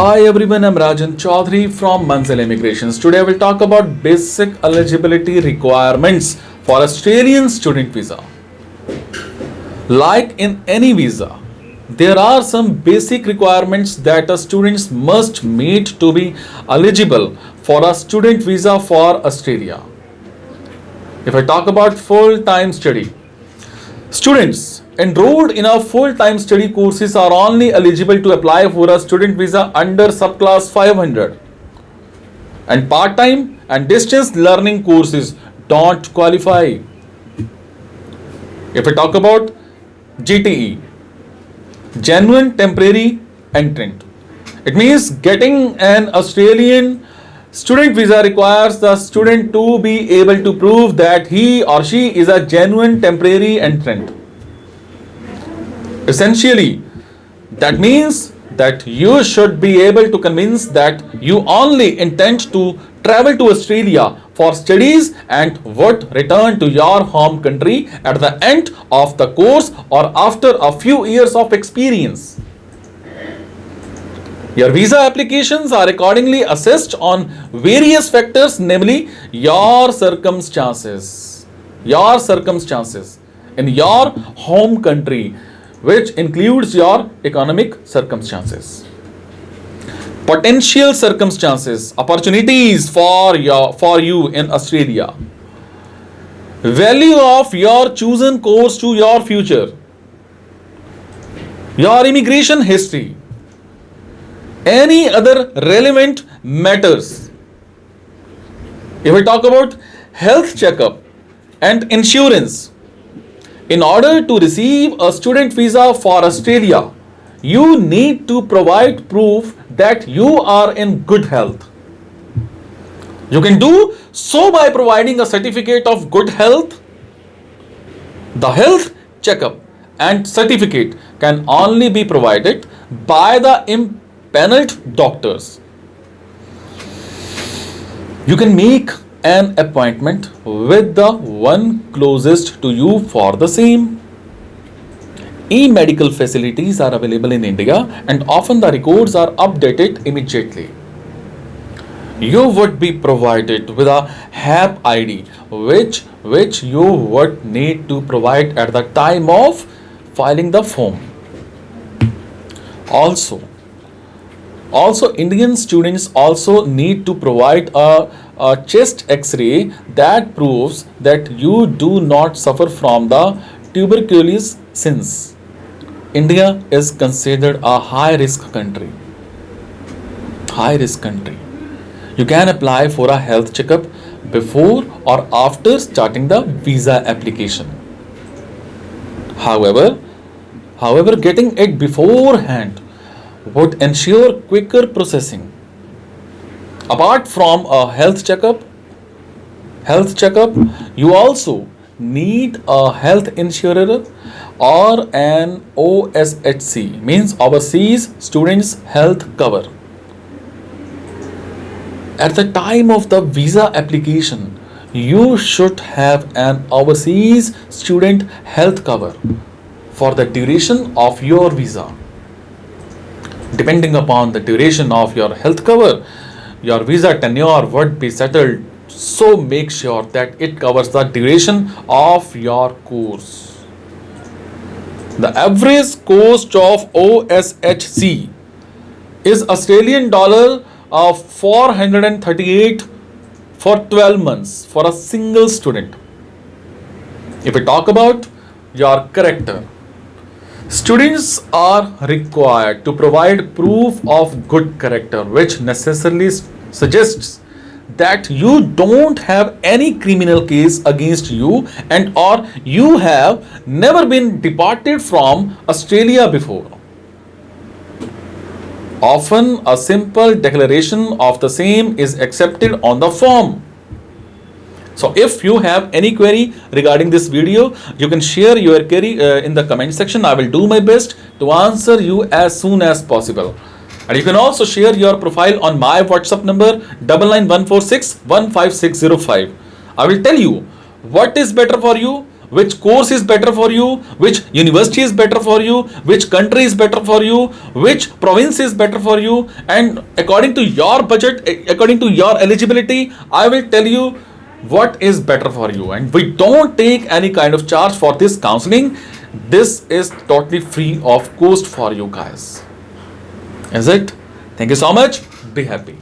Hi everyone, I'm Rajan Chaudhary from Mansell Immigrations. Today I will talk about basic eligibility requirements for Australian student visa. Like in any visa, there are some basic requirements that a students must meet to be eligible for a student visa for Australia. If I talk about full-time study, students enrolled in a full-time study courses are only eligible to apply for a student visa under subclass 500, and part-time and distance learning courses don't qualify. If I talk about GTE, genuine temporary entrant, it means getting an Australian student visa requires the student to be able to prove that he or she is a genuine temporary entrant. Essentially, that means that you should be able to convince that you only intend to travel to Australia for studies and would return to your home country at the end of the course or after a few years of experience. Your visa applications are accordingly assessed on various factors, namely your circumstances in your home country, which includes your economic circumstances, potential circumstances, opportunities for you in Australia, value of your chosen course to your future, your immigration history, any other relevant matters. If we talk about health checkup and insurance, in order to receive a student visa for Australia, you need to provide proof that you are in good health. You can do so by providing a certificate of good health. The health checkup and certificate can only be provided by the impaneled doctors. You can make an appointment with the one closest to you for the same. E-medical facilities are available in India and often the records are updated immediately. You would be provided with a HAP ID which you would need to provide at the time of filing the form. Also, Indian students also need to provide a chest x-ray that proves that you do not suffer from the tuberculosis, since India is considered a high risk country. You can apply for a health checkup before or after starting the visa application. However, getting it beforehand would ensure quicker processing. Apart from a health checkup, you also need a health insurer or an OSHC, means Overseas Students Health Cover. At the time of the visa application, you should have an Overseas Student Health Cover for the duration of your visa. Depending upon the duration of your health cover, your visa tenure would be settled. So make sure that it covers the duration of your course. The average cost of OSHC is Australian dollar of 438 for 12 months for a single student. If we talk about your character, students are required to provide proof of good character, which necessarily suggests that you don't have any criminal case against you and or you have never been deported from Australia before. Often a simple declaration of the same is accepted on the form. So if you have any query regarding this video, you can share your query in the comment section. I will do my best to answer you as soon as possible. And you can also share your profile on my WhatsApp number 99146 15605. I will tell you what is better for you, which course is better for you, which university is better for you, which country is better for you, which province is better for you, and according to your budget, according to your eligibility, I will tell you what is better for you. And we don't take any kind of charge for this counseling. This is totally free of cost for you guys. Is it? Thank you so much. Be happy.